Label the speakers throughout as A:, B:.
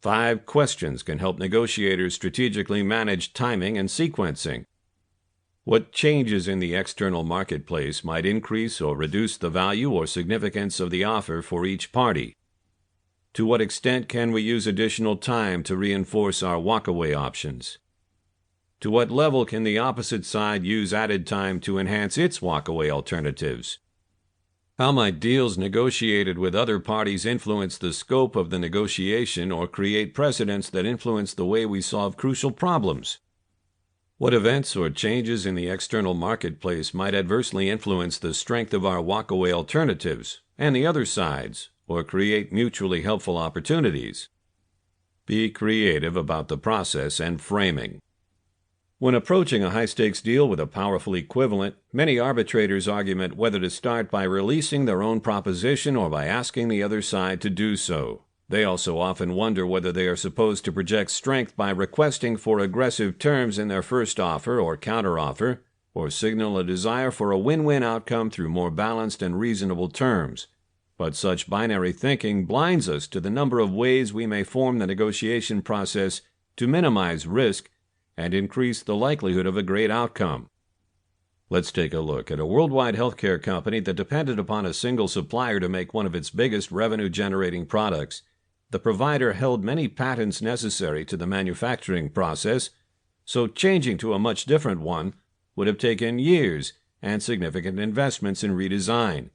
A: 5 questions can help negotiators strategically manage timing and sequencing. What changes in the external marketplace might increase or reduce the value or significance of the offer for each party? To what extent can we use additional time to reinforce our walkaway options? To what level can the opposite side use added time to enhance its walkaway alternatives? How might deals negotiated with other parties influence the scope of the negotiation or create precedents that influence the way we solve crucial problems? What events or changes in the external marketplace might adversely influence the strength of our walkaway alternatives and the other sides, or create mutually helpful opportunities? Be creative about the process and framing. When approaching a high-stakes deal with a powerful equivalent, many arbitrators argument whether to start by releasing their own proposition or by asking the other side to do so. They also often wonder whether they are supposed to project strength by requesting for aggressive terms in their first offer or counteroffer, or signal a desire for a win-win outcome through more balanced and reasonable terms. But such binary thinking blinds us to the number of ways we may form the negotiation process to minimize risk and increase the likelihood of a great outcome. Let's take a look at a worldwide healthcare company that depended upon a single supplier to make one of its biggest revenue-generating products. The provider held many patents necessary to the manufacturing process, so changing to a much different one would have taken years and significant investments in redesign.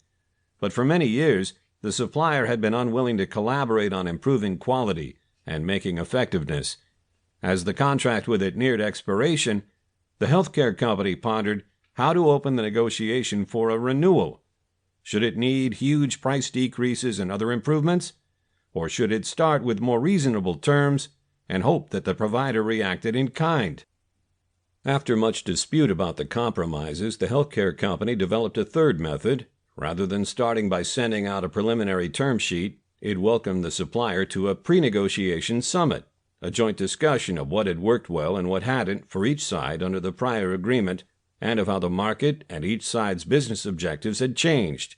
A: But for many years, the supplier had been unwilling to collaborate on improving quality and making effectiveness. As the contract with it neared expiration, the healthcare company pondered how to open the negotiation for a renewal. Should it need huge price decreases and other improvements? Or should it start with more reasonable terms and hope that the provider reacted in kind? After much dispute about the compromises, the healthcare company developed a third method. Rather than starting by sending out a preliminary term sheet, it welcomed the supplier to a pre-negotiation summit, a joint discussion of what had worked well and what hadn't for each side under the prior agreement, and of how the market and each side's business objectives had changed.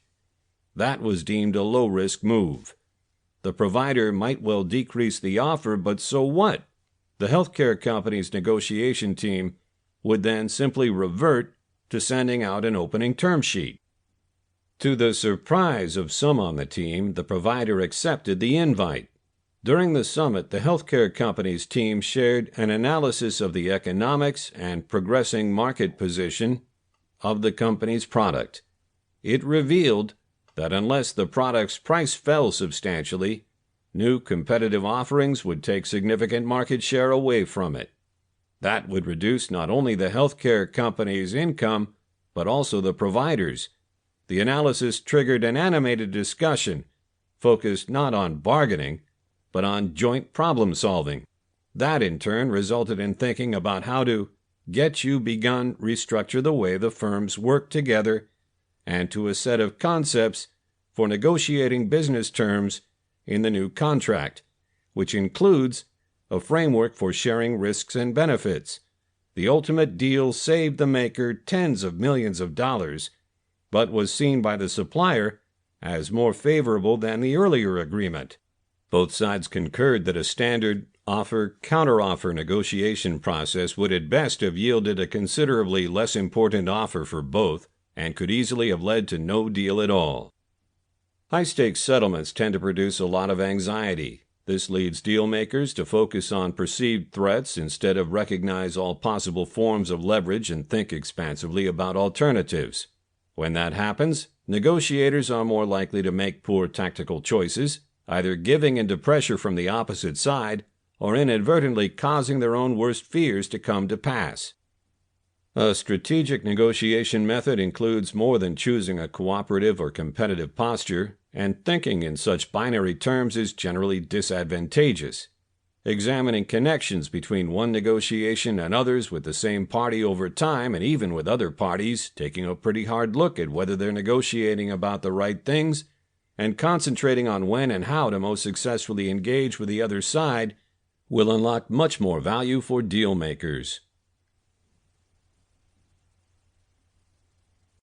A: That was deemed a low-risk move. The provider might well decrease the offer, but so what? The healthcare company's negotiation team would then simply revert to sending out an opening term sheet. To the surprise of some on the team, the provider accepted the invite. During the summit, the healthcare company's team shared an analysis of the economics and progressing market position of the company's product. It revealed that unless the product's price fell substantially, new competitive offerings would take significant market share away from it. That would reduce not only the healthcare company's income, but also the provider's. The analysis triggered an animated discussion focused not on bargaining, but on joint problem-solving. That, in turn, resulted in thinking about how to restructure the way the firms work together and to a set of concepts for negotiating business terms in the new contract, which includes a framework for sharing risks and benefits. The ultimate deal saved the maker tens of millions of dollars, but was seen by the supplier as more favorable than the earlier agreement. Both sides concurred that a standard offer-counteroffer negotiation process would at best have yielded a considerably less important offer for both and could easily have led to no deal at all. High-stakes settlements tend to produce a lot of anxiety. This leads deal-makers to focus on perceived threats instead of recognize all possible forms of leverage and think expansively about alternatives. When that happens, negotiators are more likely to make poor tactical choices, either giving into pressure from the opposite side or inadvertently causing their own worst fears to come to pass. A strategic negotiation method includes more than choosing a cooperative or competitive posture, and thinking in such binary terms is generally disadvantageous. Examining connections between one negotiation and others with the same party over time, and even with other parties, taking a pretty hard look at whether they're negotiating about the right things, and concentrating on when and how to most successfully engage with the other side, will unlock much more value for deal makers.